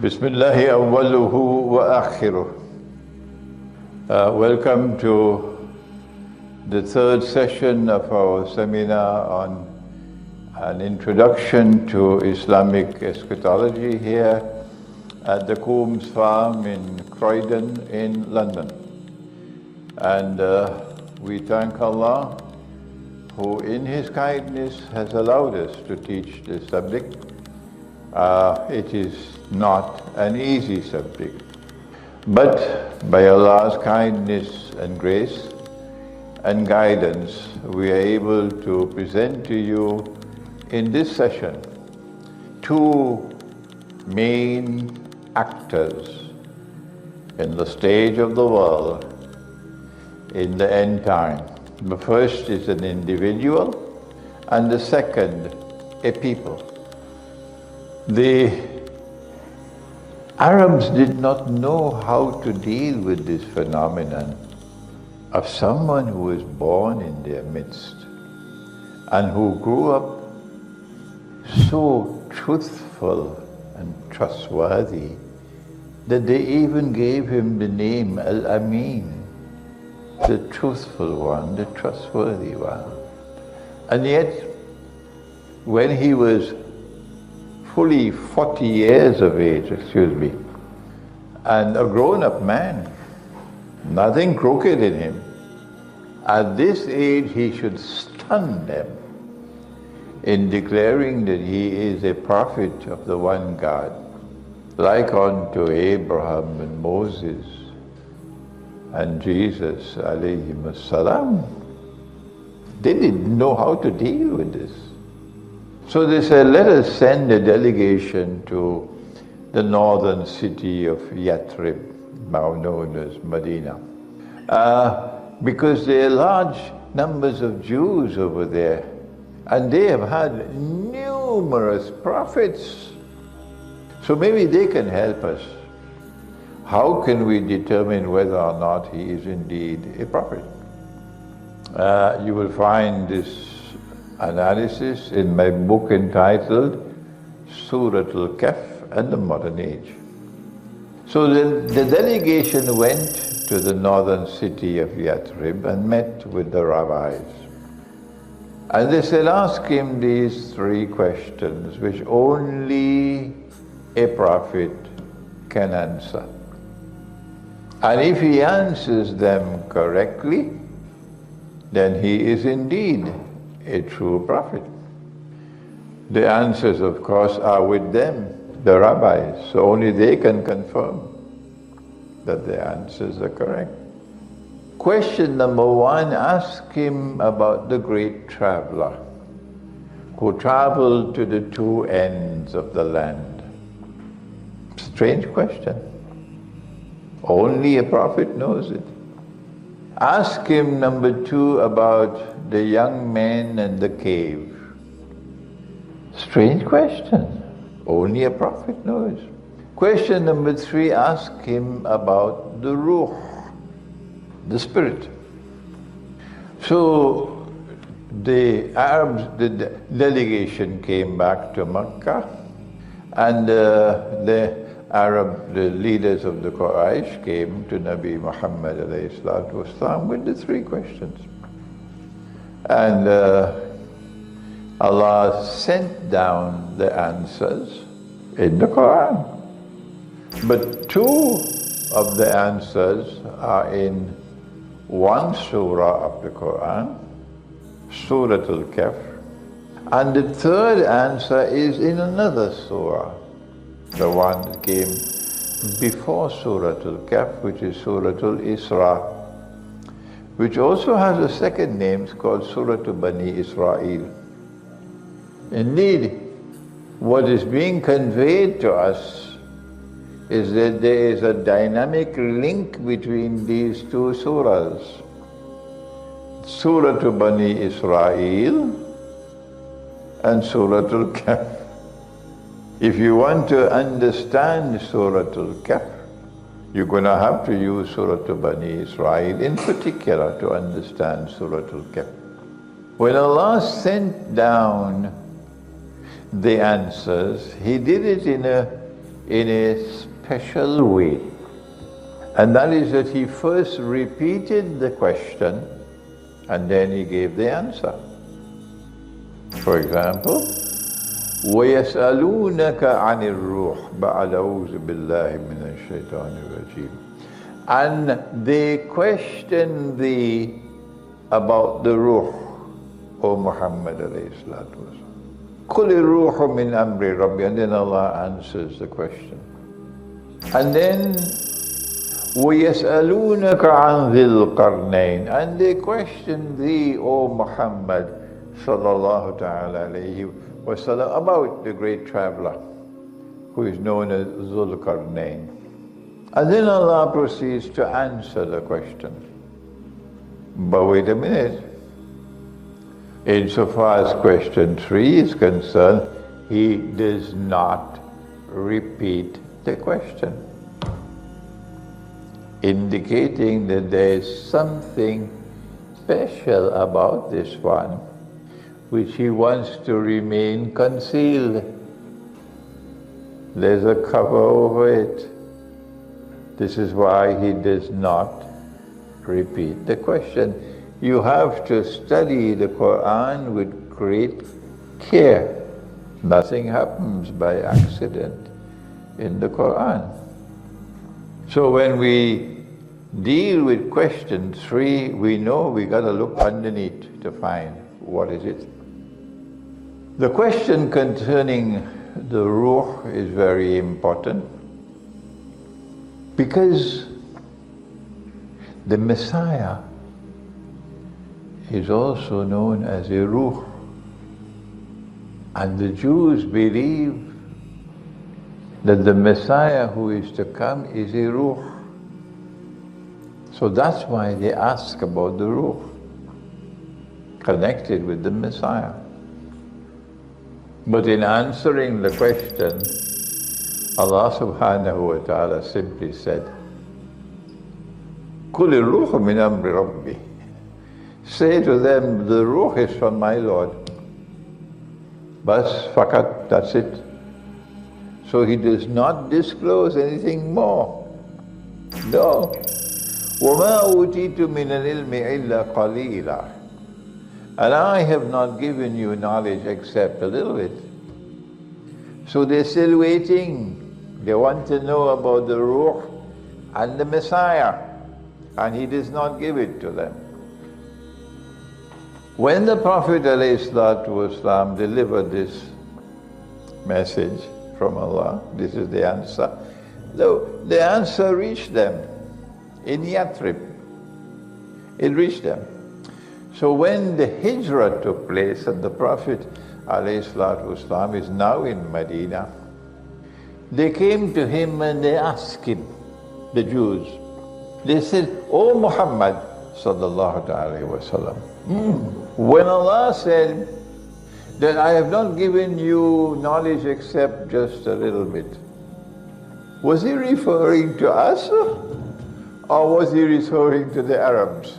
Bismillahi awwaluhu wa akhiruh. Welcome to the third session of our seminar on an introduction to Islamic Eschatology here at the Coombs Farm in Croydon in London. And we thank Allah who in His kindness has allowed us to teach this subject. It is not an easy subject, but by Allah's kindness and grace and guidance, we are able to present to you in this session two main actors in the stage of the world in the end time. The first is an individual, and the second, a people. The Arabs did not know how to deal with this phenomenon of someone who was born in their midst and who grew up so truthful and trustworthy that they even gave him the name Al-Amin, the truthful one, the trustworthy one. And yet, when he was fully 40 years of age, and a grown-up man, nothing crooked in him, at this age he should stun them in declaring that he is a prophet of the one God, like unto Abraham and Moses and Jesus alayhim salam. They didn't know how to deal with this. So they said, let us send a delegation to the northern city of Yathrib, now known as Medina, because there are large numbers of Jews over there, and they have had numerous prophets. So maybe they can help us. How can we determine whether or not he is indeed a prophet? You will find this analysis in my book entitled Surah Al-Kahf and the Modern Age. So the delegation went to the northern city of Yathrib and met with the rabbis. And they said, ask him these three questions which only a prophet can answer. And if he answers them correctly, then he is indeed a true prophet. The answers, of course, are with them, the rabbis, so only they can confirm that the answers are correct. Question number one, ask him about the great traveler who traveled to the two ends of the land. Strange question. Only a prophet knows it. Ask him, number two, about the young men and the cave. Strange question. Only a prophet knows. Question number three, ask him about the ruh, the spirit. So the Arabs, the delegation came back to Mecca, and the leaders of the Quraysh came to Nabi Muhammad ﷺ with the three questions. And Allah sent down the answers in the Quran. But two of the answers are in one surah of the Quran, Surah Al-Kahf, and the third answer is in another surah, the one that came before Surah Al-Kahf, which is Surah Al-Isra, which also has a second name called Surah Bani Israel. Indeed, what is being conveyed to us is that there is a dynamic link between these two surahs. Surah Bani Israel and Surah Al-Kahf. If you want to understand Surah Al-Kahf, you're going to have to use Surah Bani Israel in particular to understand Surah Al-Kahf. When Allah sent down the answers, He did it in a in a special way. And that is that he first repeated the question and then he gave the answer. For example, وَيَسْأَلُونَكَ عَنِ الرُّوحِ بَعْدَ أَعُوذُ بِاللَّهِ مِنَ الشَّيْطَانِ الرَّجِيمِ. And they question thee about the ruh, O Muhammad alayhi salatu wasalam. قُلِ الرُّوحُ مِنْ أَمْرِ رَبِّي. And then Allah answers the question. And then وَيَسْأَلُونَكَ عَنْ Dhul-Qarnayn. And they question thee, O Muhammad sallallahu ta'ala alayhi wa sallam, about the great traveler who is known as Dhul-Qarnayn. And then Allah proceeds to answer the question. But wait a minute. Insofar as question 3 is concerned, he does not repeat the question, indicating that there is something special about this one which he wants to remain concealed. There's a cover over it. This is why he does not repeat the question. You have to study the Quran with great care. Nothing happens by accident in the Quran. So when we deal with question 3, we know we got to look underneath to find what is it. The question concerning the ruh is very important because the Messiah is also known as a ruh, and the Jews believe that the Messiah who is to come is a ruh. So that's why they ask about the ruh, connected with the Messiah. But in answering the question, Allah subhanahu wa ta'ala simply said, قُلِ الرُّوحُ مِنْ أَمْرِ رَبِّي. Say to them, the ruh is from my Lord. Bas, fakat, that's it. So he does not disclose anything more. No. وَمَا أُوتِيتُ مِنَ الْعِلْمِ إِلَّا قَلِيلًا. And I have not given you knowledge except a little bit. So they're still waiting. They want to know about the ruh and the Messiah, and he does not give it to them. When the Prophet ﷺ delivered this message from Allah, this is the answer, the answer reached them in Yathrib. It reached them. So when the Hijrah took place and the Prophet ﷺ is now in Medina, they came to him and they asked him, the Jews, they said, O Muhammad sallallahu alayhi wa sallam, when Allah said that I have not given you knowledge except just a little bit, was he referring to us or was he referring to the Arabs?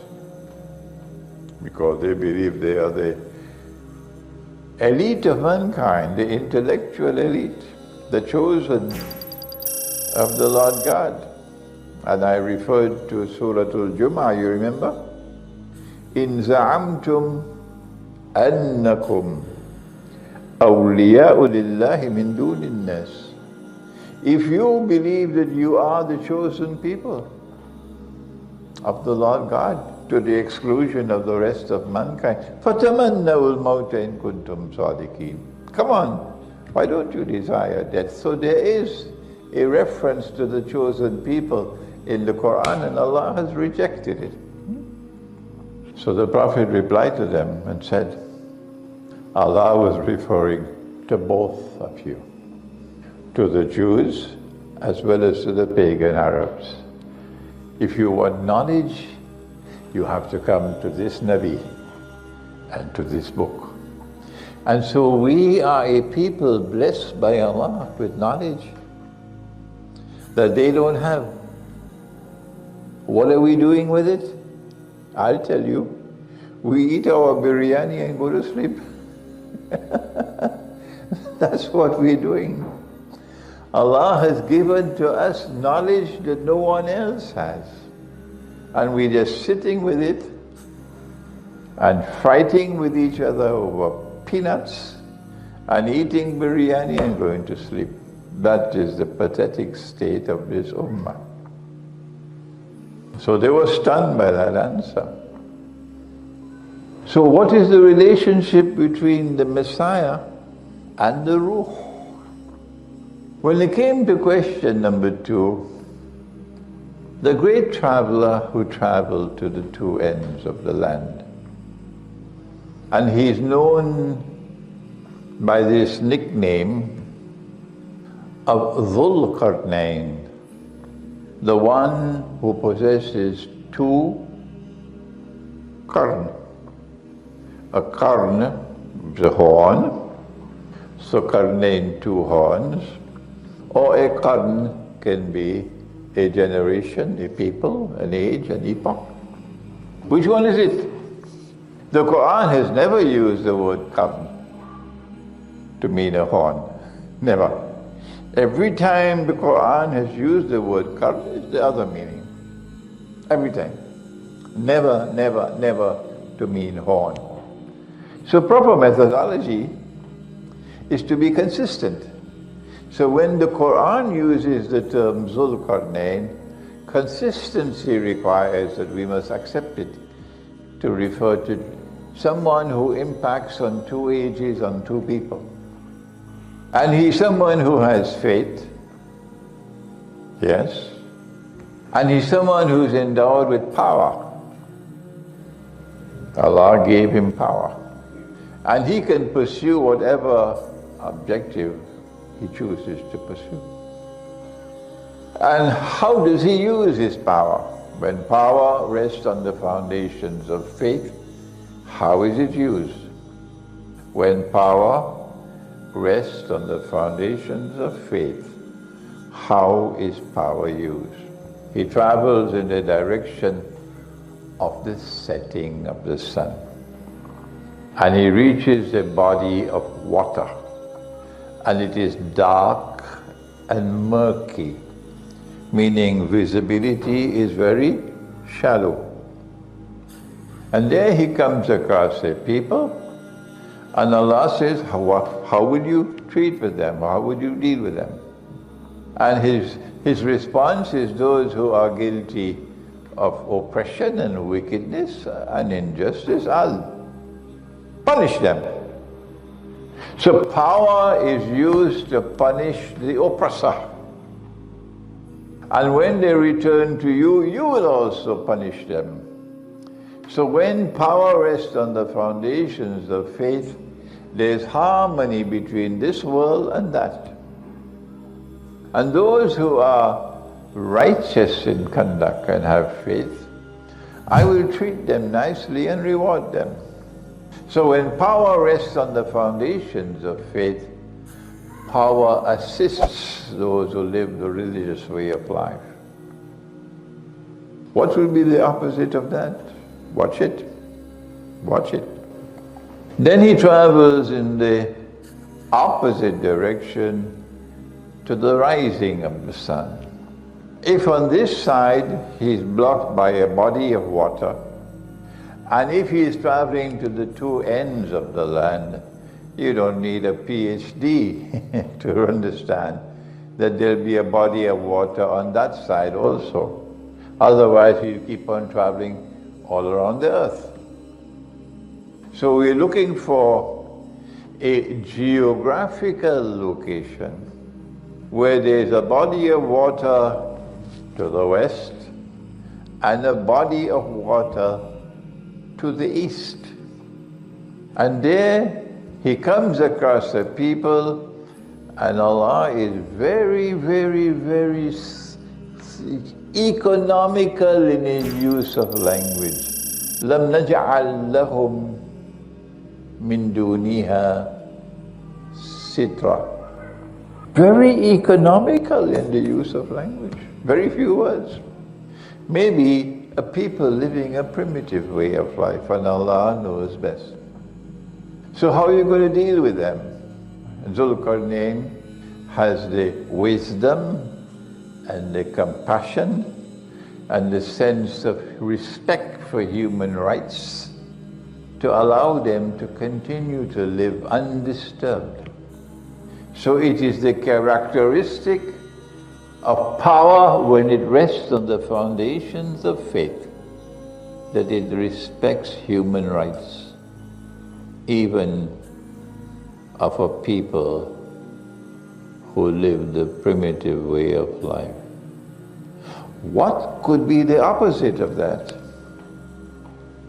Because they believe they are the elite of mankind, the intellectual elite, the chosen of the Lord God. And I referred to Surah Al-Jumu'ah, you remember? In za'amtum annakum awliya'u lillahi min dunin nas. If you believe that you are the chosen people of the Lord God, to the exclusion of the rest of mankind, فَتَمَنَّوُا الْمَوْتَ إِن كُنْتُمْ صَادِقِينَ. Come on, why don't you desire death? So there is a reference to the chosen people in the Quran, and Allah has rejected it. So the Prophet replied to them and said, Allah was referring to both of you, to the Jews as well as to the pagan Arabs. If you want knowledge, you have to come to this Nabi and to this book. And so we are a people blessed by Allah with knowledge that they don't have. What are we doing with it? I'll tell you. We eat our biryani and go to sleep. That's what we're doing. Allah has given to us knowledge that no one else has. And we're just sitting with it and fighting with each other over peanuts and eating biryani and going to sleep. That is the pathetic state of this ummah. So they were stunned by that answer. So what is the relationship between the Messiah and the Ruh? When it came to question number 2, the great traveler who traveled to the two ends of the land, and he's known by this nickname of Dhul-Qarnayn, the one who possesses 2 qarn. A qarn is a horn, so Qarnayn, 2 horns, or a qarn can be a generation, a people, an age, an epoch. Which one is it? The Quran has never used the word qarn to mean a horn. Never. Every time the Quran has used the word qarn, it's the other meaning. Every time. Never, never, never to mean horn. So proper methodology is to be consistent. So when the Quran uses the term Dhul-Qarnayn, consistency requires that we must accept it to refer to someone who impacts on 2 ages, on 2 people. And he's someone who has faith, yes, and he's someone who's endowed with power. Allah gave him power. And he can pursue whatever objective he chooses to pursue. And how does he use his power? When power rests on the foundations of faith, how is it used? When power rests on the foundations of faith, how is power used? He travels in the direction of the setting of the sun. And he reaches a body of water. And it is dark and murky, meaning visibility is very shallow. And there he comes across a people, and Allah says, how would you treat with them? How would you deal with them? And his response is, those who are guilty of oppression and wickedness and injustice, I'll punish them. So power is used to punish the oppressor. And when they return to you, you will also punish them. So when power rests on the foundations of faith, there's harmony between this world and that. And those who are righteous in conduct and have faith, I will treat them nicely and reward them. So when power rests on the foundations of faith, power assists those who live the religious way of life. What will be the opposite of that? Watch it. Watch it. Then he travels in the opposite direction to the rising of the sun. If on this side he is blocked by a body of water, and if he is traveling to the 2 ends of the land, you don't need a PhD to understand that there'll be a body of water on that side also. Otherwise, you keep on traveling all around the earth. So we're looking for a geographical location where there's a body of water to the west and a body of water to the east. And there he comes across a people, and Allah is very, very, very economical in his use of language. لَمْ نَجْعَلْ لَهُمْ مِن دُونِهَا سِتْرًا. Very economical in the use of language. Very few words. Maybe a people living a primitive way of life, and Allah knows best. So how are you going to deal with them? Dhul-Qarnayn has the wisdom and the compassion and the sense of respect for human rights to allow them to continue to live undisturbed. So it is the characteristic of power when it rests on the foundations of faith that it respects human rights, even of a people who live the primitive way of life. What could be the opposite of that?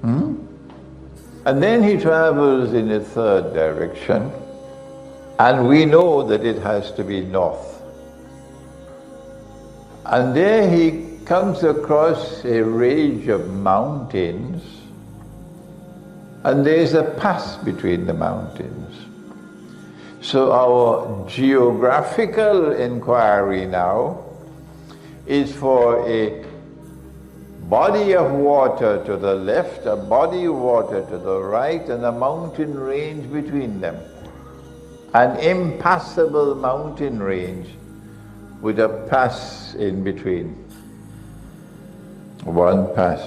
And then he travels in a third direction, and we know that it has to be north. And there he comes across a range of mountains, and there's a pass between the mountains. So our geographical inquiry now is for a body of water to the left, a body of water to the right, and a mountain range between them. An impassable mountain range with a pass in between. One pass.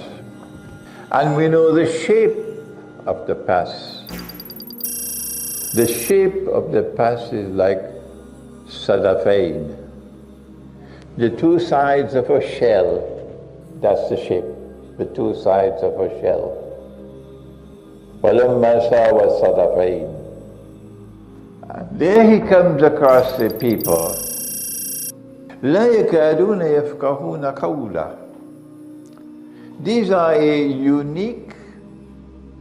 And we know the shape of the pass. The shape of the pass is like Sadafain. The two sides of a shell, that's the shape, the two sides of a shell. وَلَمَّا سَاوَى الصَّدَفَيْنِ. There he comes across the people. لَا يَكَادُونَ يَفْقَهُونَ قَوْلًا. These are a unique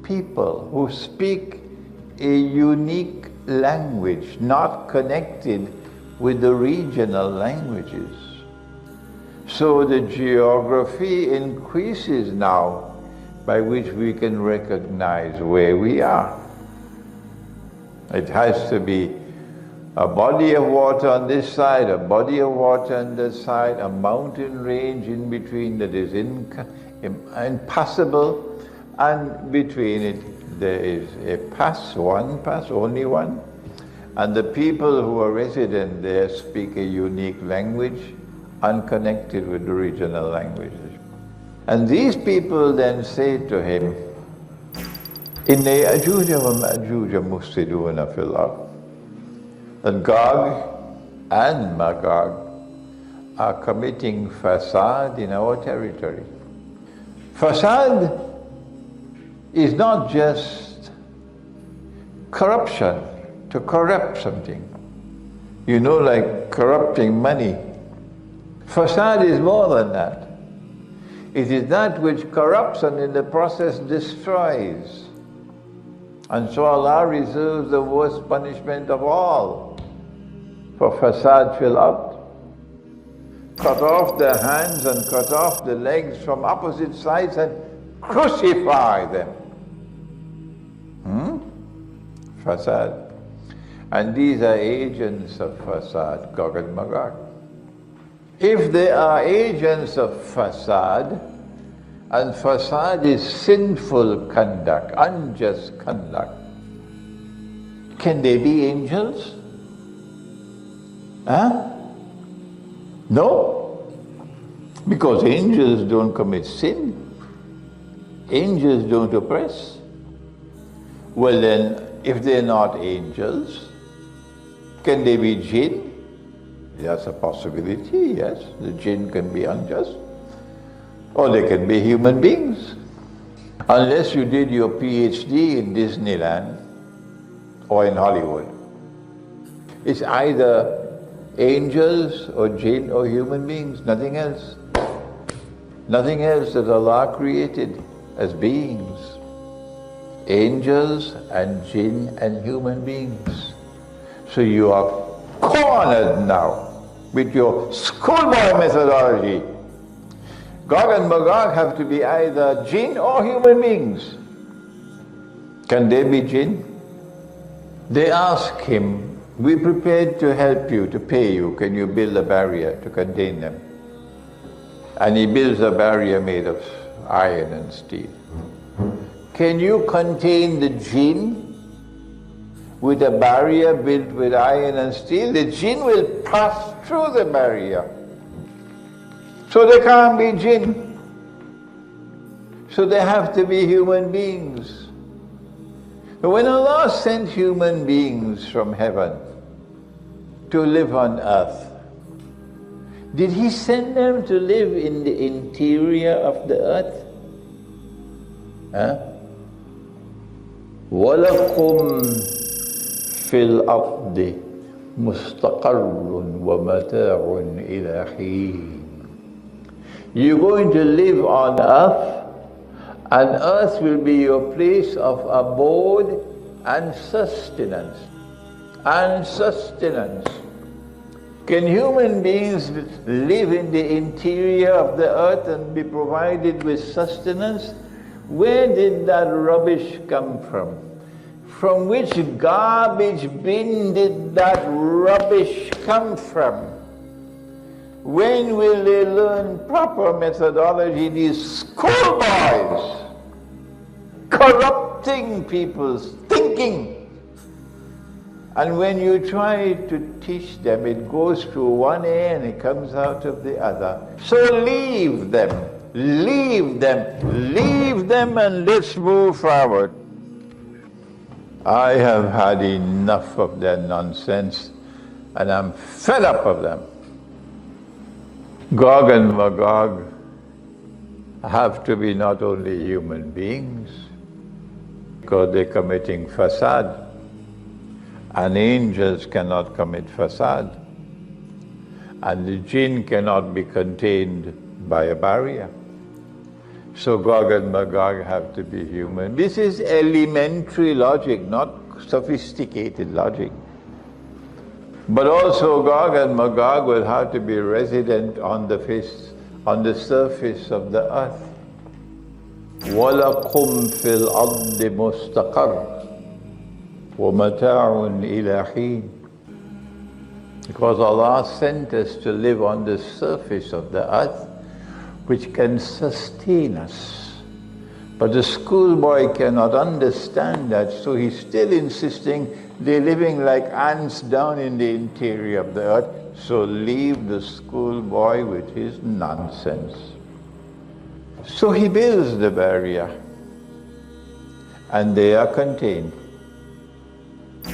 people who speak a unique language, not connected with the regional languages. So the geography increases now by which we can recognize where we are. It has to be a body of water on this side, a body of water on this side, a mountain range in between that is impassable, and between it there is a pass, one pass, only one, and the people who are resident there speak a unique language unconnected with the regional languages. And these people then say to him, Inna Ya'juj wa Ma'juj mufsiduna fil ard. And Gog and Magog are committing fasad in our territory. Fasad is not just corruption, to corrupt something. You know, like corrupting money. Fasad is more than that. It is that which corrupts and in the process destroys. And so Allah reserves the worst punishment of all for fasad fil ard. Cut off their hands and cut off the legs from opposite sides and crucify them. Fasad. And these are agents of fasad, Gog and Magog. If they are agents of fasad, and fasad is sinful conduct, unjust conduct, can they be angels? No, because angels don't commit sin. Angels don't oppress. Well then, if they're not angels, can they be jinn? That's a possibility, yes. The jinn can be unjust. Or they can be human beings. Unless you did your PhD in Disneyland or in Hollywood. It's either angels or jinn or human beings, nothing else. Nothing else that Allah created as beings. Angels and jinn and human beings. So you are cornered now with your schoolboy methodology. Gog and Magog have to be either jinn or human beings. Can they be jinn? They ask him, we're prepared to help you, to pay you. Can you build a barrier to contain them? And he builds a barrier made of iron and steel. Can you contain the jinn? with a barrier built with iron and steel. The jinn will pass through the barrier. So they can't be jinn. So they have to be human beings. But when Allah sent human beings from heaven to live on earth, did He send them to live in the interior of the earth? وَلَكُمْ فِي الْأَرْضِ مُسْتَقَرٌّ وَمَتَاعٌ إِلَى حِينٍ. You're going to live on earth, and earth will be your place of abode and sustenance. And sustenance. Can human beings live in the interior of the earth and be provided with sustenance? Where did that rubbish come from? From which garbage bin did that rubbish come from? When will they learn proper methodology? These schoolboys corrupting people's thinking. And when you try to teach them, it goes through one ear and it comes out of the other. So leave them, leave them, leave them, and let's move forward. I have had enough of their nonsense, and I'm fed up of them. Gog and Magog have to be not only human beings, because they're committing fasad. And angels cannot commit fasad. And the jinn cannot be contained by a barrier. So Gog and Magog have to be human. This is elementary logic, not sophisticated logic. But also Gog and Magog will have to be resident on the surface of the earth. وَلَكُمْ فِي الْأَرْضِ مُسْتَقَرٌّ وَمَتَاعٌ إِلَى حِينٍ. Because Allah sent us to live on the surface of the earth, which can sustain us. But the schoolboy cannot understand that, so he's still insisting they're living like ants down in the interior of the earth. So leave the schoolboy with his nonsense. So he builds the barrier, and they are contained.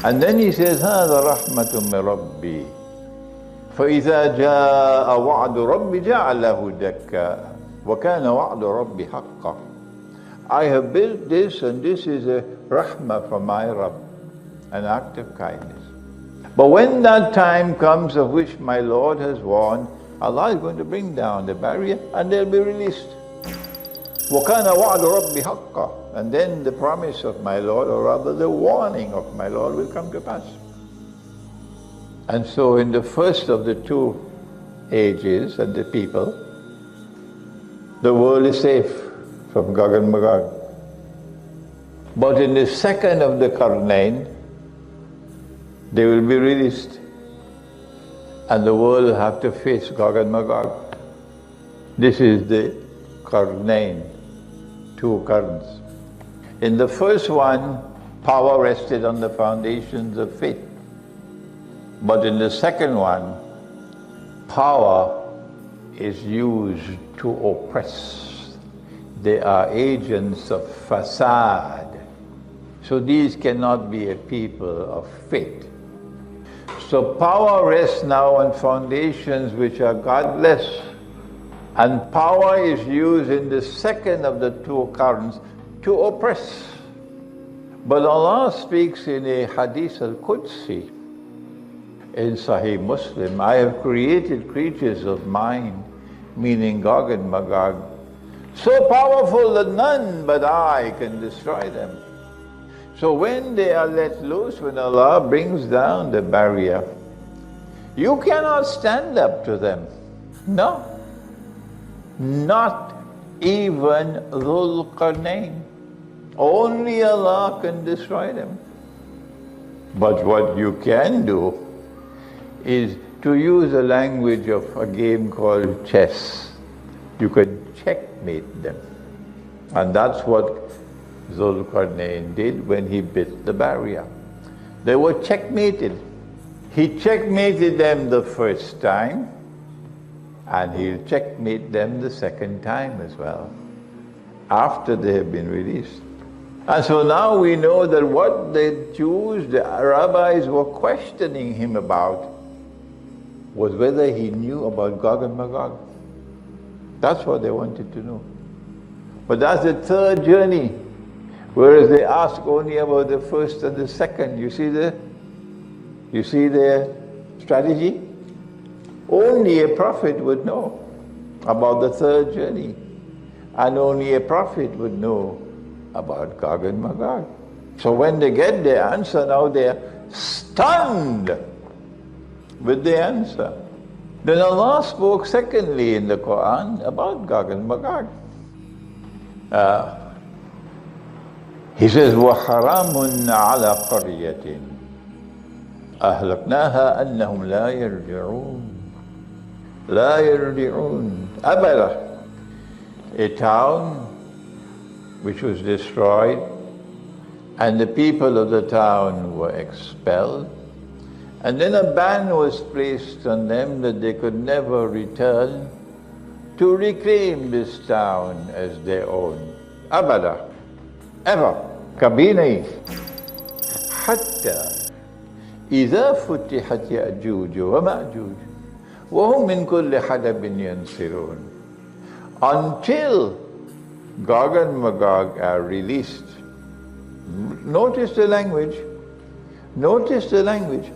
And then he says, هذا رحمة من ربي فإذا جاء وعد ربي جعله دكا وكان وعد ربي حقا. I have built this, and this is a rahmah from my Rabb, an act of kindness. But when that time comes of which my Lord has warned, Allah is going to bring down the barrier and they'll be released. وَكَانَ وَعْدُ رَبِّ حَقًّا. And then the promise of my Lord, or rather the warning of my Lord, will come to pass. And so in the first of the two ages and the people, the world is safe from Gog and Magog. But in the second of the Qarnayn, they will be released, and the world will have to face Gog and Magog. This is the Qarnayn, two currents. In the first one, power rested on the foundations of faith. But in the second one, power is used to oppress. They are agents of fasad. So these cannot be a people of faith. So power rests now on foundations which are godless. And power is used in the second of the two currents to oppress. But Allah speaks in a Hadith al-Qudsi in Sahih Muslim, I have created creatures of mine, meaning Gog and Magog, so powerful that none but I can destroy them. So when they are let loose, when Allah brings down the barrier, you cannot stand up to them. No. Not even Dhul-Qarnayn. Only Allah can destroy them. But what you can do is to use a language of a game called chess. You can checkmate them. And that's what Dhul-Qarnayn did when he bit the barrier. They were checkmated. He checkmated them the first time, and he'll checkmate them the second time as well, after they have been released. And so now we know that what the Jews, the rabbis were questioning him about was whether he knew about Gog and Magog. That's what they wanted to know. But that's the third journey, whereas they ask only about the first and the second. You see their strategy? Only a prophet would know about the third journey, and only a prophet would know about Gog and Magog. So when they get their answer, now they're stunned with the answer. Then Allah spoke secondly in the Quran about Gog and Magog. He says, وَحَرَامٌ عَلَى قَرْيَةٍ أَهْلَكْنَاهَا أَنَّهُمْ لَا يَرْجِعُونَ لَا يَرْجِعُونَ أَبَدًا. A town which was destroyed, and the people of the town were expelled, and then a ban was placed on them that they could never return to reclaim this town as their own. Abada, ever. Kabini. Hatta إذا فتحت يأجوج ومأجوج وهم من كل حدب ينسلون. Until Gog and Magog are released. Notice the language. Notice the language.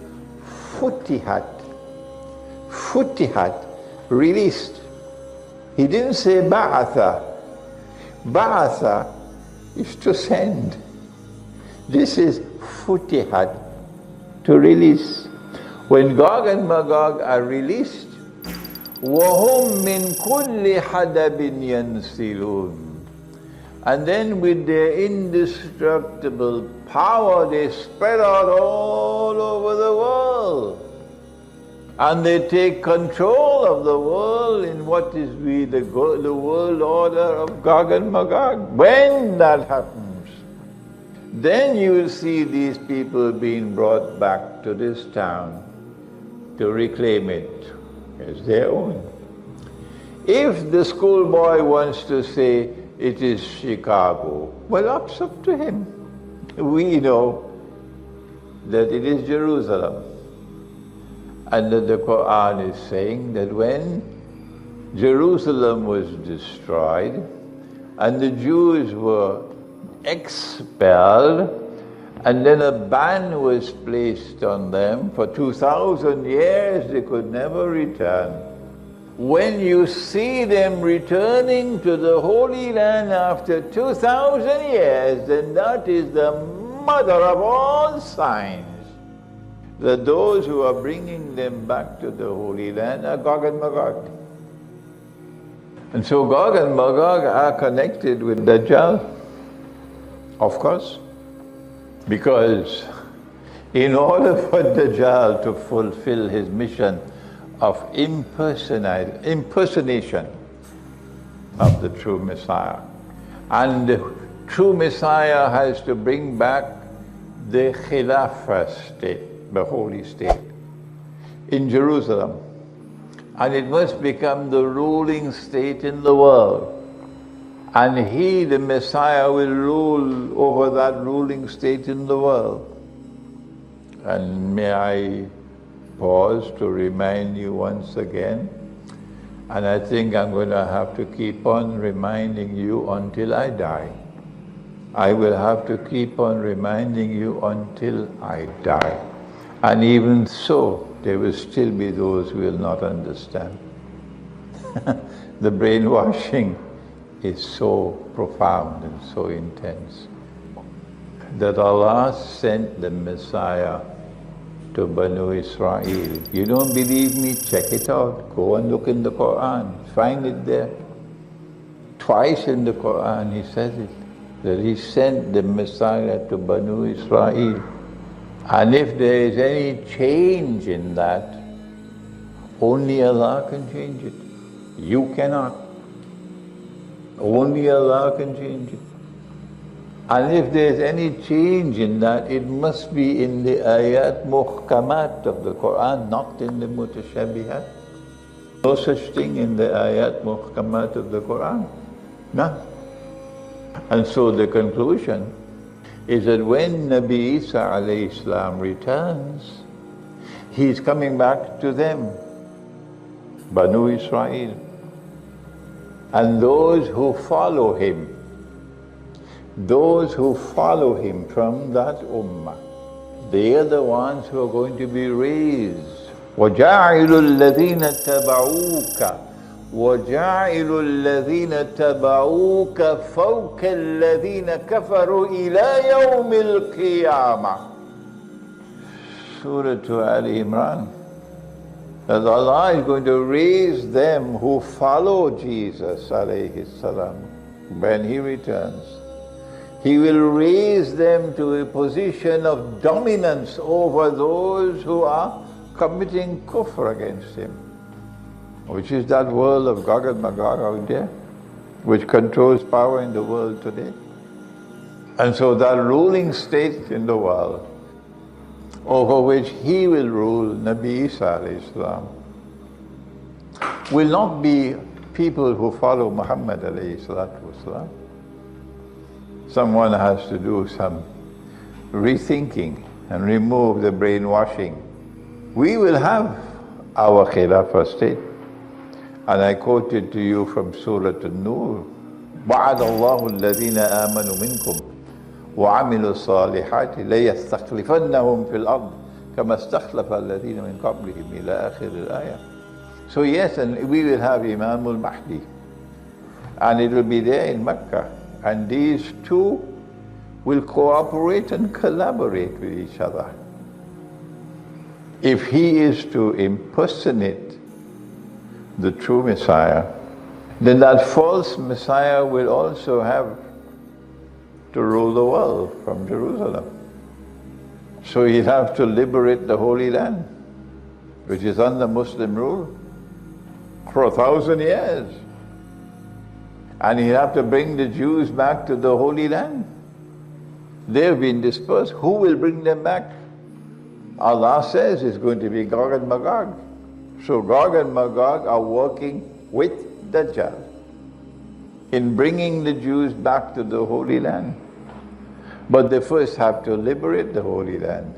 Futihat. Futihat. Released. He didn't say ba'atha. Ba'atha is to send. This is futihat, to release. When Gog and Magog are released, وَهُمْ مِنْ كُلِّ حَدَبٍ يَنْسِلُونَ. And then with their indestructible power, they spread out all over the world. And they take control of the world in what is the world order of Gog and Magog. When that happens, then you will see these people being brought back to this town to reclaim it as their own. If the schoolboy wants to say it is Chicago, well, it's up to him. We know that it is Jerusalem, and that the Quran is saying that when Jerusalem was destroyed and the Jews were expelled, and then a ban was placed on them for 2,000 years, they could never return. When you see them returning to the Holy Land after 2,000 years, then that is the mother of all signs that those who are bringing them back to the Holy Land are Gog and Magog. And so Gog and Magog are connected with Dajjal, of course, because in order for Dajjal to fulfill his mission of impersonation of the true Messiah, and the true Messiah has to bring back the Khilafah state, the holy state, in Jerusalem, and it must become the ruling state in the world. And he, the Messiah, will rule over that ruling state in the world. And may I pause to remind you once again, and I think I'm going to have to keep on reminding you until I die. I will have to keep on reminding you until I die. And even so, there will still be those who will not understand. The brainwashing is so profound and so intense that Allah sent the Messiah to Banu Israel. You don't believe me? Check it out. Go and look in the Quran. Find it there. Twice in the Quran he says it, that he sent the Messiah to Banu Israel. And if there is any change in that, only Allah can change it. You cannot. Only Allah can change it. And if there's any change in that, it must be in the ayat muhkamat of the Quran, not in the mutashabihat. No such thing in the ayat muhkamat of the Quran. None. And so the conclusion is that when Nabi Isa alayhi salam returns, he's coming back to them, Banu Israel. And those who follow him from that ummah, they are the ones who are going to be raised. وَجَاعِلُ الَّذِينَ اتَّبَعُوكَ فَوْقَ الَّذِينَ كَفَرُوا إِلَى يَوْمِ الْقِيَامَةِ. Surah Al-Imran. That Allah is going to raise them who follow Jesus alayhi salam when He returns. He will raise them to a position of dominance over those who are committing kufr against Him, which is that world of Gog and Magog out there, which controls power in the world today. And so that ruling state in the world, over which He will rule, Nabi Isa alayhi salam, will not be people who follow Muhammad alayhi salatu wasalam. Someone has to do some rethinking and remove the brainwashing. We will have our Khilafah state. And I quoted to you from Surah An-Nur, وَعَدَ اللَّهُ الَّذِينَ آمَنُوا مِنْكُمْ وَعَمِلُوا الصَّالِحَاتِ لَيَسْتَخْلِفَنَّهُمْ فِي الْأَرْضِ كَمَا اسْتَخْلَفَ الَّذِينَ مِنْ قَبْلِهِمْ إِلَى آخِرِ الْآيَةِ. So yes, and we will have Imam al-Mahdi. And it will be there in Mecca. And these two will cooperate and collaborate with each other. If he is to impersonate the true Messiah, then that false Messiah will also have to rule the world from Jerusalem. So he'll have to liberate the Holy Land, which is under Muslim rule for 1,000 years. And he'll have to bring the Jews back to the Holy Land. They've been dispersed. Who will bring them back? Allah says it's going to be Gog and Magog. So Gog and Magog are working with Dajjal in bringing the Jews back to the Holy Land. But they first have to liberate the Holy Land.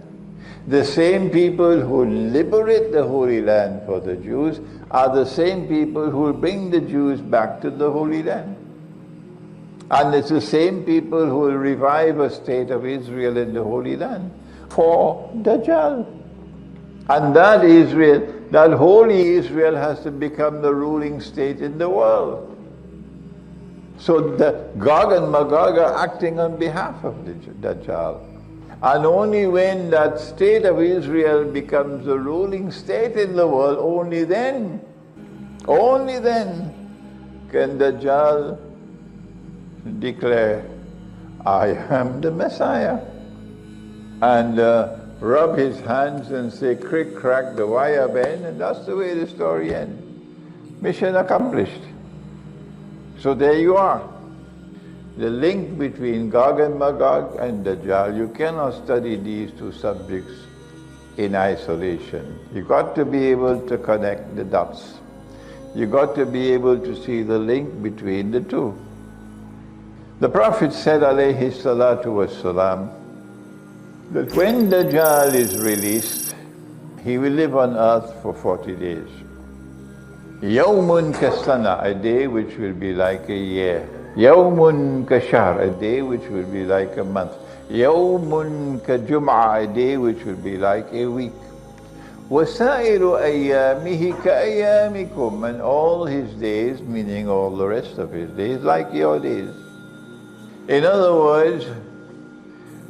The same people who liberate the Holy Land for the Jews are the same people who will bring the Jews back to the Holy Land. And it's the same people who will revive a state of Israel in the Holy Land for Dajjal. And that Israel, that holy Israel, has to become the ruling state in the world. So the Gog and Magog are acting on behalf of the Dajjal. And only when that state of Israel becomes the ruling state in the world, only then can Dajjal declare, I am the Messiah. And rub his hands and say, crick, crack, the wire bend, and that's the way the story ends. Mission accomplished. So there you are. The link between Gog and Magog and Dajjal, you cannot study these two subjects in isolation. You got to be able to connect the dots. You got to be able to see the link between the two. The Prophet said, alayhi salatu wassalam, that when Dajjal is released, he will live on earth for 40 days. Yawmun kasana, a day which will be like a year. Yawmun kashahr, a day which will be like a month. Yawmun kajum'a, a day which will be like a week. Wasairu ayyamihi ka'ayyamikum, and all his days, meaning all the rest of his days, like your days. In other words,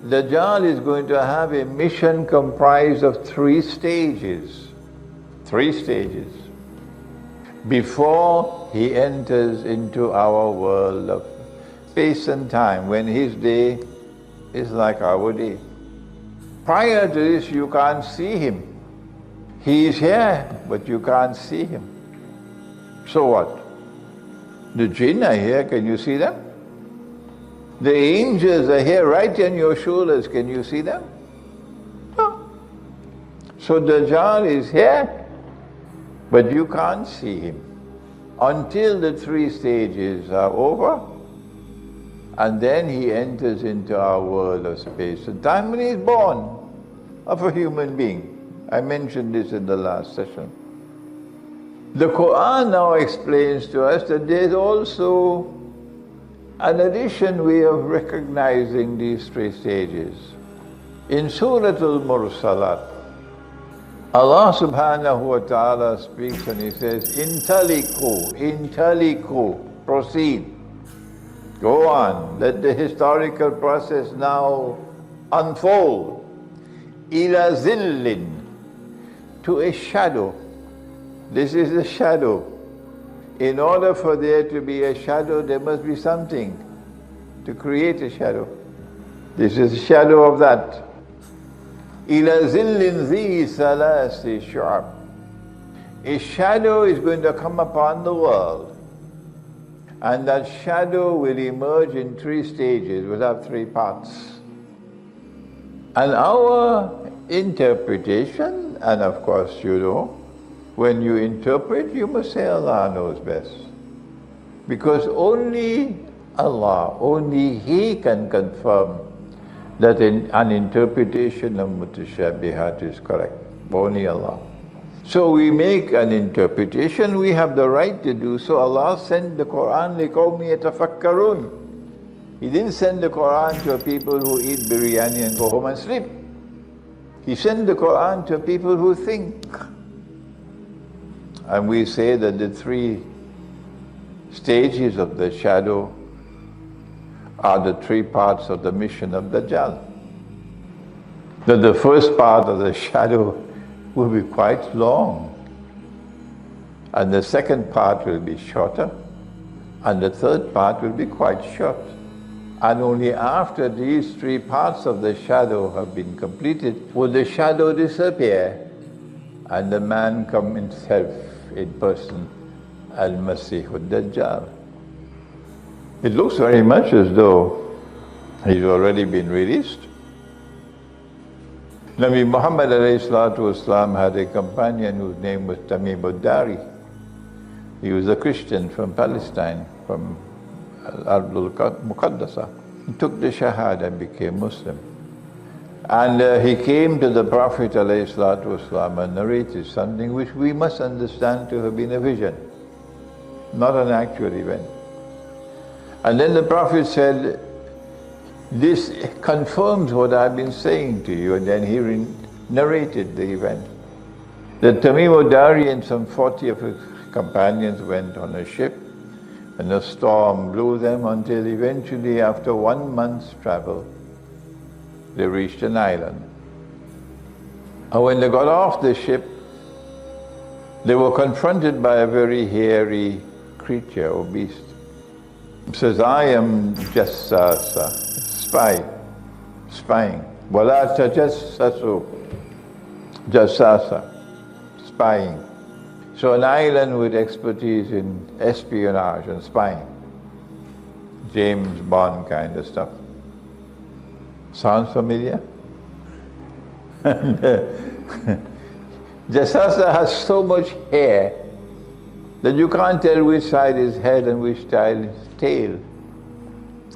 Dajjal is going to have a mission comprised of 3 stages. 3 stages. Before he enters into our world of space and time, when his day is like our day. Prior to this, you can't see him. He is here, but you can't see him. So what? The jinn are here, can you see them? The angels are here right on your shoulders. Can you see them? No. So Dajjal is here, but you can't see him until the 3 stages are over, and then he enters into our world of space and time when he is born of a human being. I mentioned this in the last session. The Quran now explains to us that there's also an additional way of recognizing these 3 stages. In Surah Al-Mursalat, Allah subhanahu wa ta'ala speaks and he says, Intaliku, proceed. Go on, let the historical process now unfold. Ila zillin, to a shadow. This is a shadow. In order for there to be a shadow, there must be something to create a shadow. This is a shadow of that. Ila zillin zi salasi shu'ab. A shadow is going to come upon the world, and that shadow will emerge in 3 stages, will have 3 parts. And our interpretation, and of course you know, when you interpret, you must say Allah knows best. Because only Allah, only He can confirm that an interpretation of mutashabihat is correct. Only Allah. So we make an interpretation, we have the right to do so. Allah sent the Quran لِقَوْمِ يَتَفَكَّرُونَ. He didn't send the Quran to people who eat biryani and go home and sleep. He sent the Quran to people who think. And we say that the 3 stages of the shadow are the 3 parts of the mission of Dajjal. That the first part of the shadow will be quite long, and the second part will be shorter, and the third part will be quite short. And only after these 3 parts of the shadow have been completed will the shadow disappear and the man come himself in person, Al-Masih, ad-Dajjal. It looks very much as though he's already been released. Nabi Muhammad ﷺ had a companion whose name was Tamim ad-Dari. He was a Christian from Palestine, from Al-Muqaddasa. He took the Shahada and became Muslim. And he came to the Prophet ﷺ and narrated something which we must understand to have been a vision, not an actual event. And then the Prophet said, this confirms what I've been saying to you. And then he narrated the event. That Tamim ad-Dari and some 40 of his companions went on a ship, and a storm blew them until eventually, after 1 month's travel, they reached an island. And when they got off the ship, they were confronted by a very hairy creature or beast. It says, I am Jassasa, spying. Wala tajassasu, Jassasa, spying. So an island with expertise in espionage and spying. James Bond kind of stuff. Sounds familiar? Jassasa has so much hair that you can't tell which side is head and which side is tail.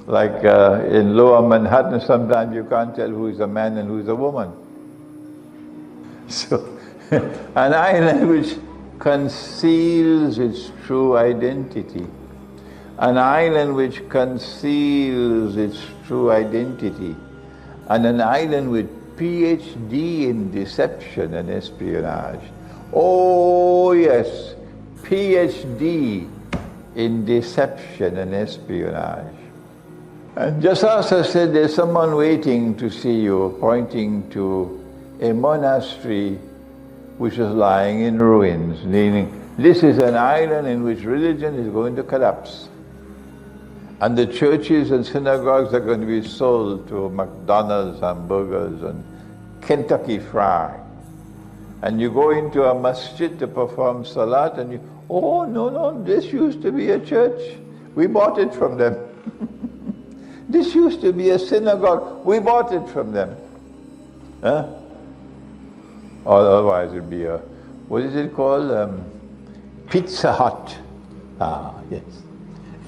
Like in Lower Manhattan, sometimes you can't tell who is a man and who is a woman. So, an island which conceals its true identity. An island which conceals its true identity. And an island with PhD in deception and espionage. Oh yes, PhD in deception and espionage. And Jassasa said, there's someone waiting to see you, pointing to a monastery which is lying in ruins, meaning this is an island in which religion is going to collapse. And the churches and synagogues are going to be sold to McDonald's hamburgers and Kentucky Fried. And you go into a masjid to perform salat and you, oh no, this used to be a church. We bought it from them. This used to be a synagogue. We bought it from them. Huh? Or otherwise it'd be a, what is it called? Pizza Hut. Ah, yes.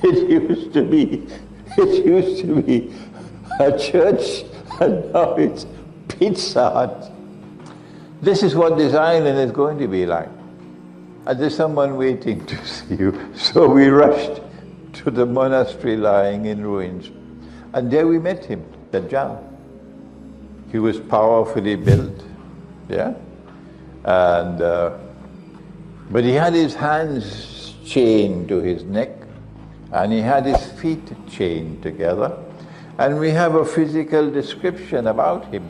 It used to be a church, and now it's Pizza Hut. This is what this island is going to be like. And there's someone waiting to see you. So we rushed to the monastery lying in ruins. And there we met him, Dajjal. He was powerfully built, yeah? And, but he had his hands chained to his neck, and he had his feet chained together. And we have a physical description about him.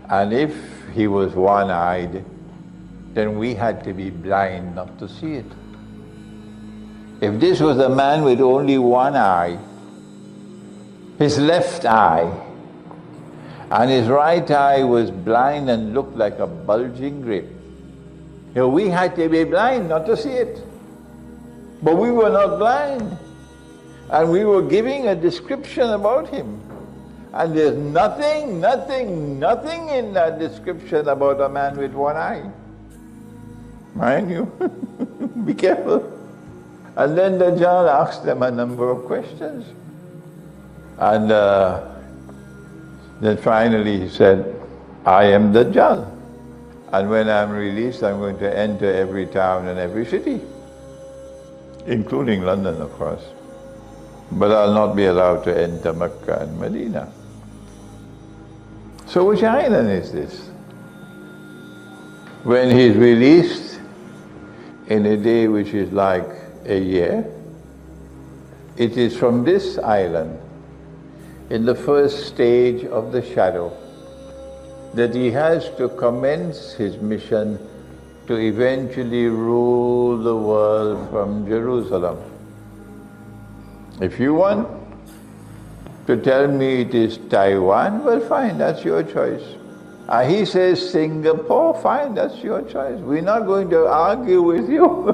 And if he was one-eyed, then we had to be blind not to see it. If this was a man with only one eye, his left eye, and his right eye was blind and looked like a bulging grape, we had to be blind not to see it. But we were not blind. And we were giving a description about him. And there's nothing in that description about a man with one eye. Mind you, be careful. And then Dajjal asked them a number of questions. And then finally he said, I am Dajjal. And when I'm released, I'm going to enter every town and every city, including London, of course. But I'll not be allowed to enter Mecca and Medina. So which island is this? When he's released in a day which is like a year, it is from this island, in the first stage of the shadow, that he has to commence his mission to eventually rule the world from Jerusalem. If you want to tell me it is Taiwan, well fine, that's your choice. He says Singapore, fine, that's your choice. We're not going to argue with you.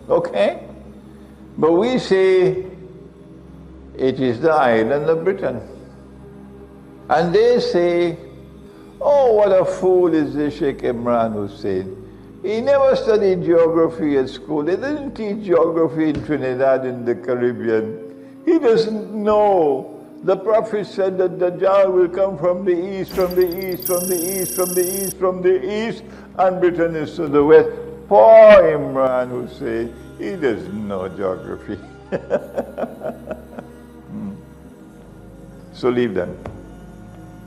Okay? But we say it is the island of Britain. And they say, oh, what a fool is this Sheikh Imran Hussein. He never studied geography at school. They didn't teach geography in Trinidad in the Caribbean. He doesn't know. The Prophet said that Dajjal will come from the east, from the east, from the east, from the east, from the east, and Britain is to the west. Poor Imran Hussein, he doesn't know geography. So leave them.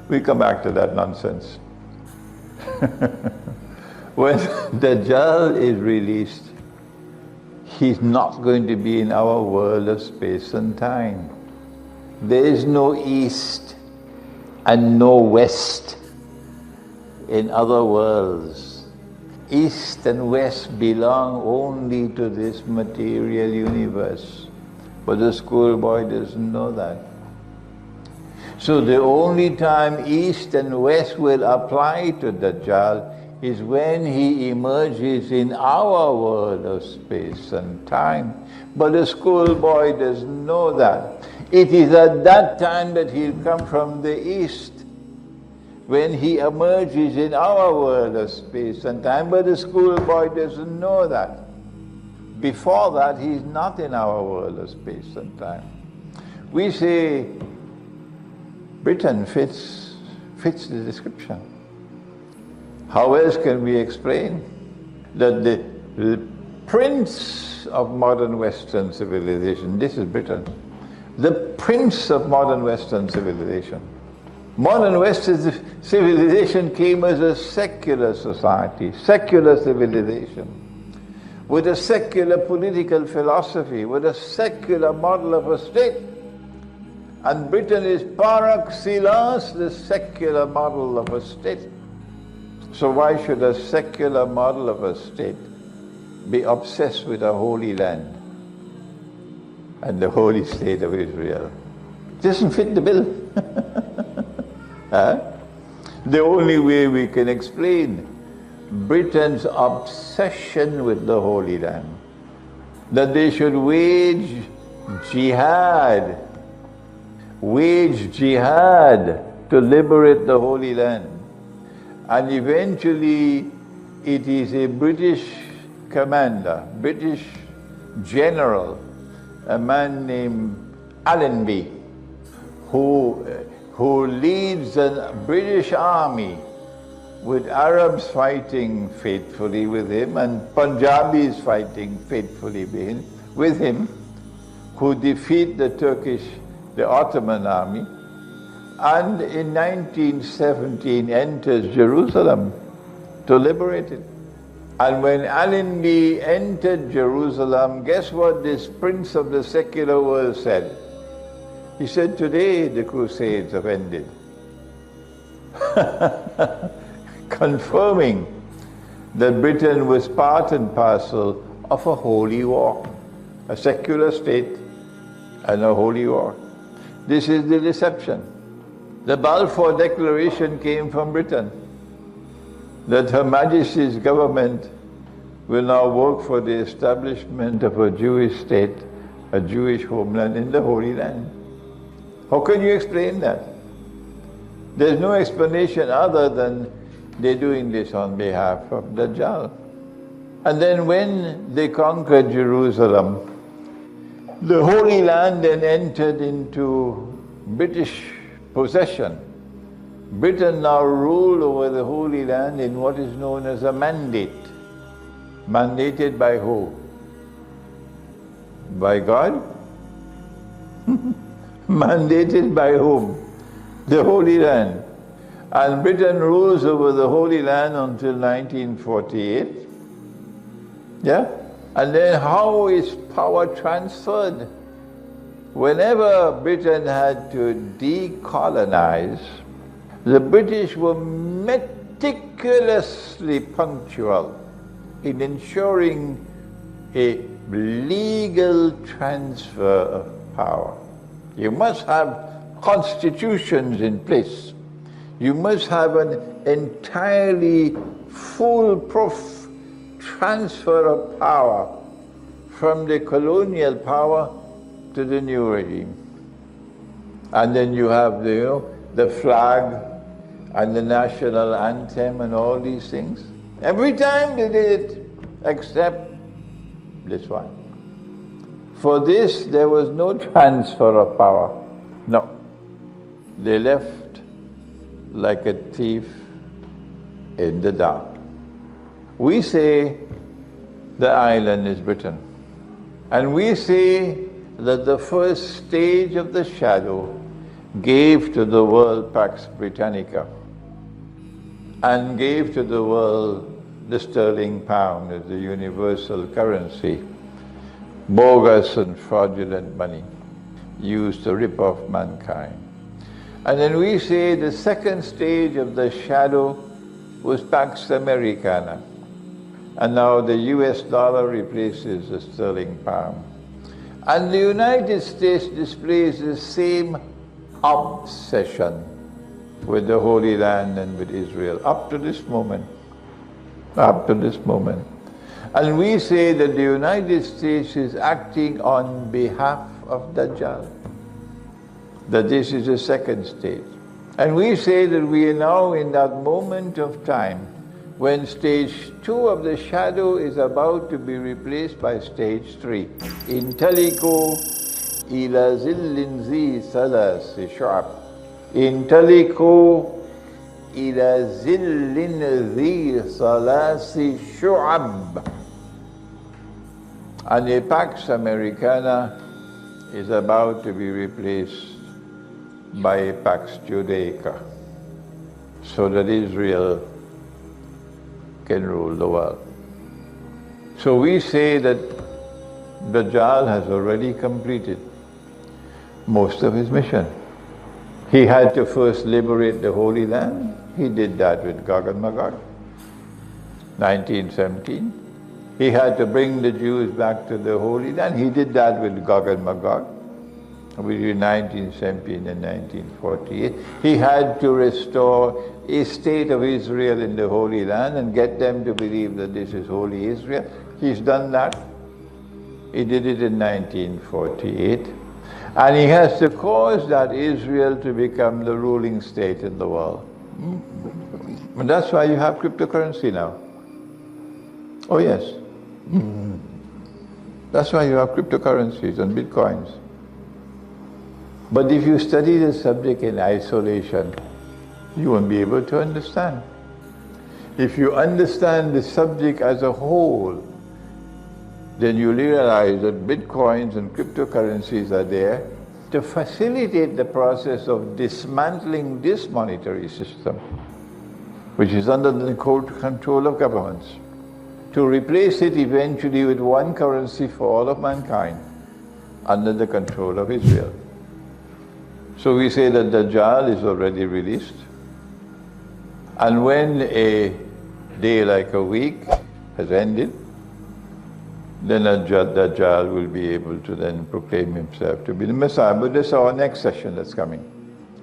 We come back to that nonsense. When Dajjal is released, he's not going to be in our world of space and time. There is no east and no west in other worlds. East and west belong only to this material universe. But the schoolboy doesn't know that. So the only time east and west will apply to Dajjal is when he emerges in our world of space and time. But the schoolboy doesn't know that. It is at that time that he'll come from the east, when he emerges in our world of space and time. But the schoolboy doesn't know that. Before that, he's not in our world of space and time. We say Britain fits the description. How else can we explain that the prince of modern Western civilization, this is Britain, the prince of modern Western civilization. Modern Western civilization came as a secular society, secular civilization, with a secular political philosophy, with a secular model of a state. And Britain is par excellence the secular model of a state. So why should a secular model of a state be obsessed with a holy land and the holy state of Israel? It doesn't fit the bill. The only way we can explain Britain's obsession with the Holy Land, that they should wage jihad wage jihad to liberate the Holy Land. And eventually it is a British commander, British general, a man named Allenby, who leads a British army with Arabs fighting faithfully with him and Punjabis fighting faithfully with him, who defeat the Ottoman army, and in 1917 enters Jerusalem to liberate it. And when Allenby entered Jerusalem, guess what this prince of the secular world said? He said, today the Crusades have ended. Confirming that Britain was part and parcel of a holy war, a secular state and a holy war. This is the deception. The Balfour Declaration came from Britain, that Her Majesty's government will now work for the establishment of a Jewish state, a Jewish homeland in the Holy Land. How can you explain that? There's no explanation other than they're doing this on behalf of Dajjal. And then when they conquered Jerusalem, the Holy Land then entered into British possession. Britain now ruled over the Holy Land in what is known as a mandate. Mandated by who? By God? Mandated by whom? The Holy Land. And Britain rules over the Holy Land until 1948. Yeah? And then how is power transferred? Whenever Britain had to decolonize, the British were meticulously punctual in ensuring a legal transfer of power. You must have constitutions in place. You must have an entirely foolproof transfer of power from the colonial power to the new regime. And then you have the flag and the national anthem and all these things. Every time they did it, except this one. For this, there was no transfer of power. No. They left like a thief in the dark. We say the island is Britain. And we say that the first stage of the shadow gave to the world Pax Britannica and gave to the world the sterling pound as the universal currency, bogus and fraudulent money used to rip off mankind. And then we say the second stage of the shadow was Pax Americana. And now the US dollar replaces the sterling pound. And the United States displays the same obsession with the Holy Land and with Israel up to this moment. Up to this moment. And we say that the United States is acting on behalf of Dajjal, that this is the second stage. And we say that we are now in that moment of time when stage 2 of the shadow is about to be replaced by stage 3. Intellico ila zillin zi salasi shu'ab. Intellico ila zillin zi salasi shu'ab. And the Pax Americana is about to be replaced by a Pax Judaica, so that Israel can rule the world. So we say that Dajjal has already completed most of his mission. He had to first liberate the Holy Land. He did that with Gog and Magog, 1917. He had to bring the Jews back to the Holy Land. He did that with Gog and Magog between 1917 and 1948. He had to restore a state of Israel in the Holy Land and get them to believe that this is Holy Israel. He's done that. He did it in 1948. And he has to cause that Israel to become the ruling state in the world. And that's why you have cryptocurrency now. Oh yes. That's why you have cryptocurrencies and bitcoins. But if you study the subject in isolation, you won't be able to understand. If you understand the subject as a whole, then you realize that bitcoins and cryptocurrencies are there to facilitate the process of dismantling this monetary system, which is under the control of governments, to replace it eventually with one currency for all of mankind under the control of Israel. So we say that Dajjal is already released, and when a day like a week has ended, then Dajjal will be able to then proclaim himself to be the Messiah. But this is our next session that's coming,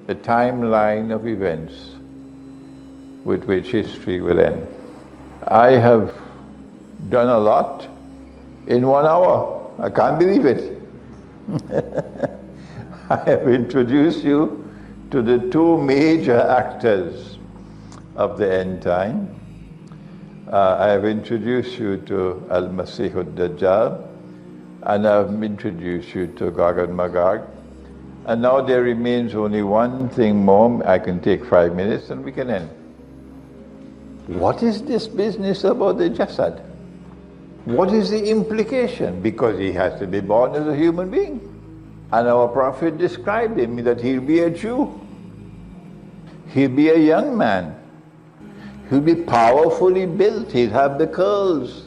the timeline of events with which history will end. I have done a lot in 1 hour. I can't believe it. I have introduced you to the two major actors of the end time. I have introduced you to Al-Masih, ad-Dajjal, and I have introduced you to Gog and Magog. And now there remains only one thing more. I can take 5 minutes and we can end. What is this business about the Jasad? What is the implication? Because he has to be born as a human being. And our Prophet described him that he'll be a Jew. He'll be a young man. He'll be powerfully built. He'll have the curls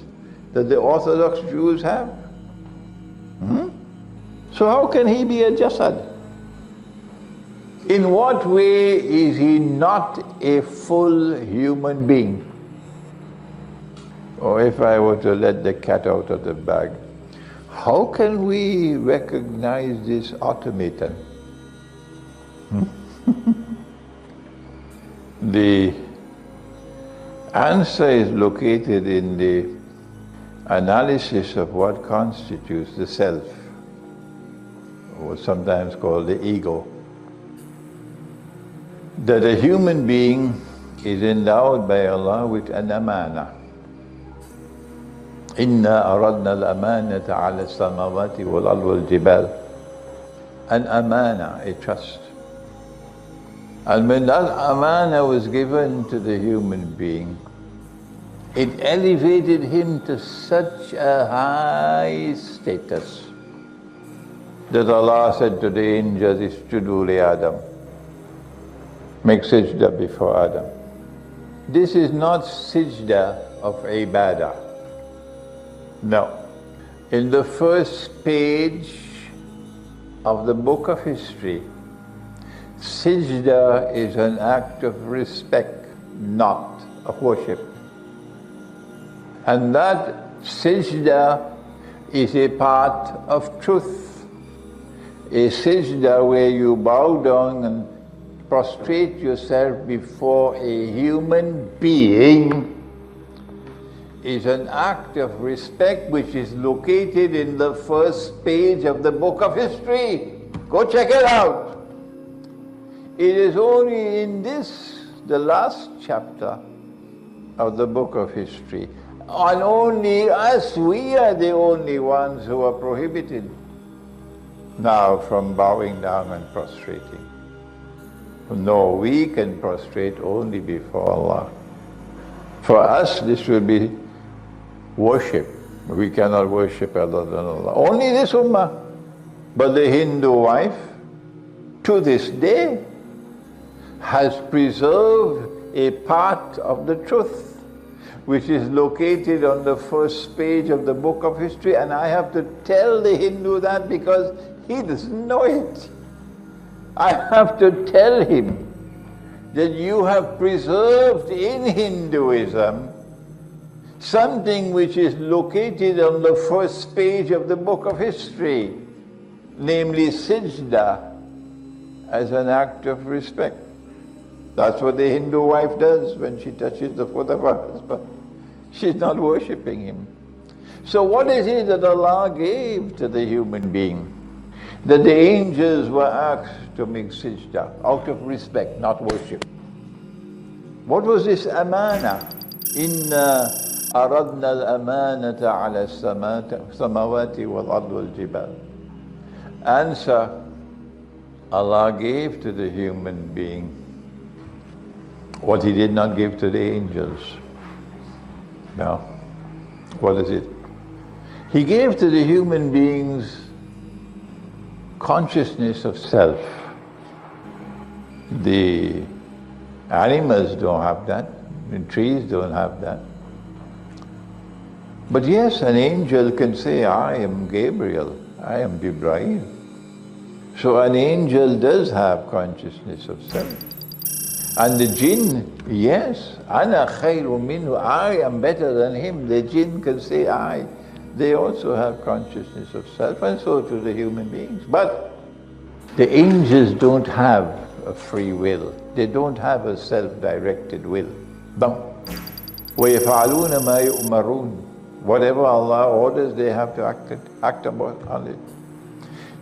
that the Orthodox Jews have. So how can he be a Jasad? In what way is he not a full human being? Or if I were to let the cat out of the bag, how can we recognize this automaton? The answer is located in the analysis of what constitutes the self, or sometimes called the ego. That a human being is endowed by Allah with an amana. Inna aradna al-amanata ala al-samawati wal-ard wal-jibal. An amana, a trust. And when that amana was given to the human being, it elevated him to such a high status that Allah said to the angels, "Isjudu li Adam." Make sajda before Adam. This is not sajda of ibadah. No. In the first page of the book of history, sajda is an act of respect, not of worship. And that sajda is a part of truth. A sajda where you bow down and prostrate yourself before a human being is an act of respect which is located in the first page of the book of history. Go check it out. It is only in this, the last chapter of the book of history, and only us, we are the only ones who are prohibited now from bowing down and prostrating. No, we can prostrate only before Allah. For us, this will be worship. We cannot worship other than Allah. Only this ummah. But the Hindu wife, to this day, has preserved a part of the truth, which is located on the first page of the book of history. And I have to tell the Hindu that because he doesn't know it. I have to tell him that you have preserved in Hinduism something which is located on the first page of the book of history, namely sajda, as an act of respect. That's what the Hindu wife does when she touches the foot of her husband. She's not worshipping him. So what is it that Allah gave to the human being? that the angels were asked to make sajda out of respect, not worship. What was this amana? Inna aradna al-amanata ala samawati wal-ard wal-jibal. Answer, Allah gave to the human being what He did not give to the angels. Now, what is it? He gave to the human beings consciousness of self. The animals don't have that, the trees don't have that. But yes, an angel can say, I am Gabriel, I am Jibreel. So an angel does have consciousness of self. And the jinn, yes, ana khayru minhu, I am better than him. The jinn can say I. They also have consciousness of self, and so do the human beings. But the angels don't have a free will. They don't have a self-directed will. No. وَيَفْعَلُونَ مَا يُؤْمَرُونَ. Whatever Allah orders, they have to act on it.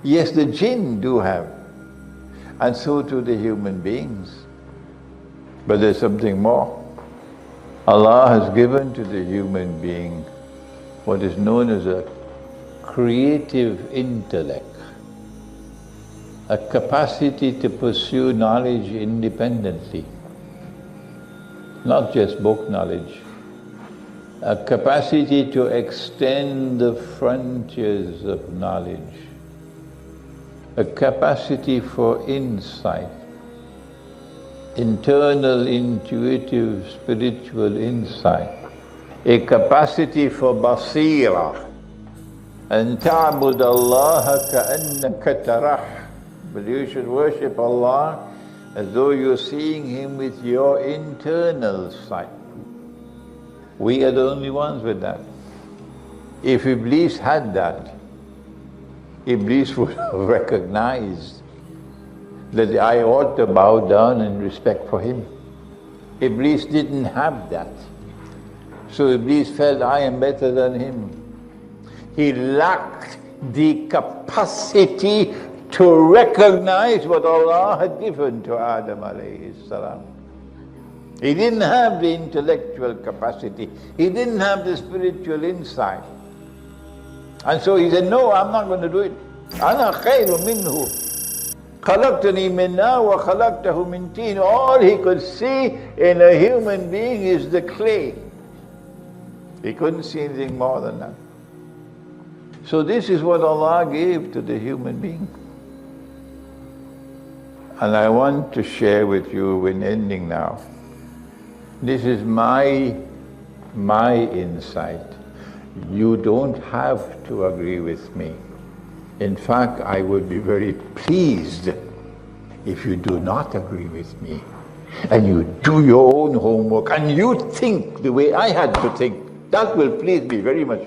Yes, the jinn do have, and so do the human beings. But there's something more. Allah has given to the human being what is known as a creative intellect, a capacity to pursue knowledge independently, not just book knowledge, a capacity to extend the frontiers of knowledge, a capacity for insight, internal, intuitive, spiritual insight, a capacity for basira, and ta'bud Allah ka'annaka tarah. But you should worship Allah as though you're seeing Him with your internal sight. We are the only ones with that. If Iblis had that, Iblis would have recognized that I ought to bow down in respect for him. Iblis didn't have that. So Iblis felt I am better than him. He lacked the capacity to recognize what Allah had given to Adam alayhi salam. He didn't have the intellectual capacity. He didn't have the spiritual insight. And so he said, no, I'm not going to do it. Ana khayru minhu. خَلَقْتَنِي مِنْ نَارٍ وَخَلَقْتَهُ مِنْ طِينٍ. All he could see in a human being is the clay. He couldn't see anything more than that. So this is what Allah gave to the human being. And I want to share with you in ending now. This is my insight. You don't have to agree with me. In fact, I would be very pleased if you do not agree with me, and you do your own homework, and you think the way I had to think. That will please me very much.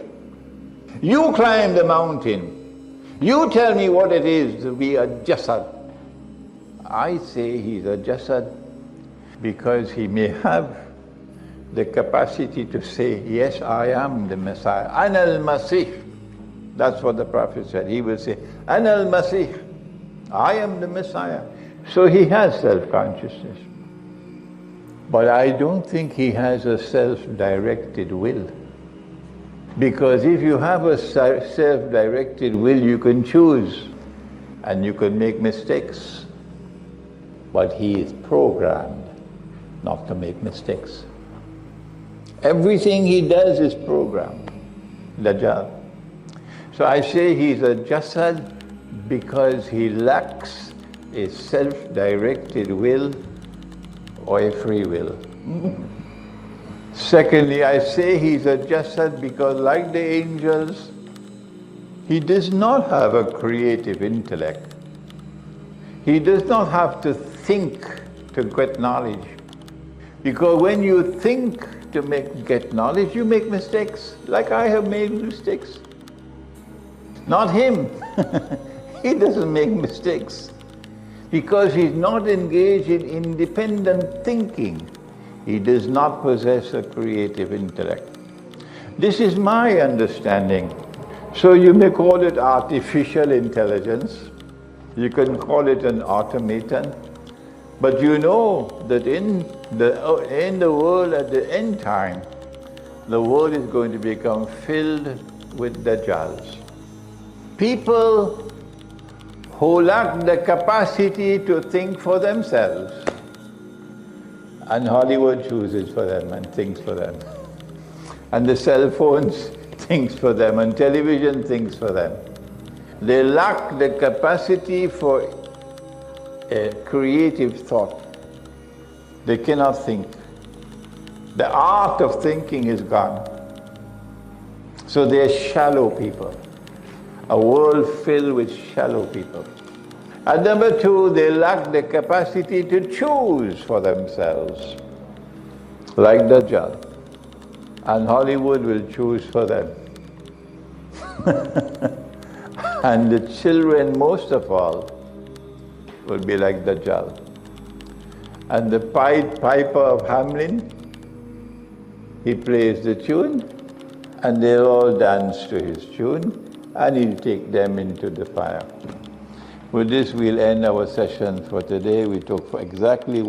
You climb the mountain. You tell me what it is to be a jasad. I say he's a jasad because he may have the capacity to say, yes, I am the Messiah. Al-Masih. That's what the Prophet said. He will say, Al-Masih. I am the Messiah. So he has self-consciousness. But I don't think he has a self-directed will. Because if you have a self-directed will, you can choose and you can make mistakes. But he is programmed not to make mistakes. Everything he does is programmed. Dajjal. So I say he's a jasad because he lacks a self-directed will or a free will. Secondly, I say he's a jasad because, like the angels, he does not have a creative intellect. He does not have to think to get knowledge. Because when you think to get knowledge, you make mistakes, like I have made mistakes. Not him. He doesn't make mistakes because he's not engaged in independent thinking. He does not possess a creative intellect. This is my understanding. So you may call it artificial intelligence, You can call it an automaton. But you know that in the world at the end time, the world is going to become filled with Dajjals. People who lack the capacity to think for themselves. And Hollywood chooses for them and thinks for them. And the cell phones thinks for them and television thinks for them. They lack the capacity for a creative thought. They cannot think. The art of thinking is gone. So they're shallow people. A world filled with shallow people. And number two, they lack the capacity to choose for themselves, like Dajjal. And Hollywood will choose for them. And the children, most of all, will be like Dajjal. And the piper of Hamelin, he plays the tune, and they'll all dance to his tune, and he'll take them into the fire. With this, we'll end our session for today. We took for exactly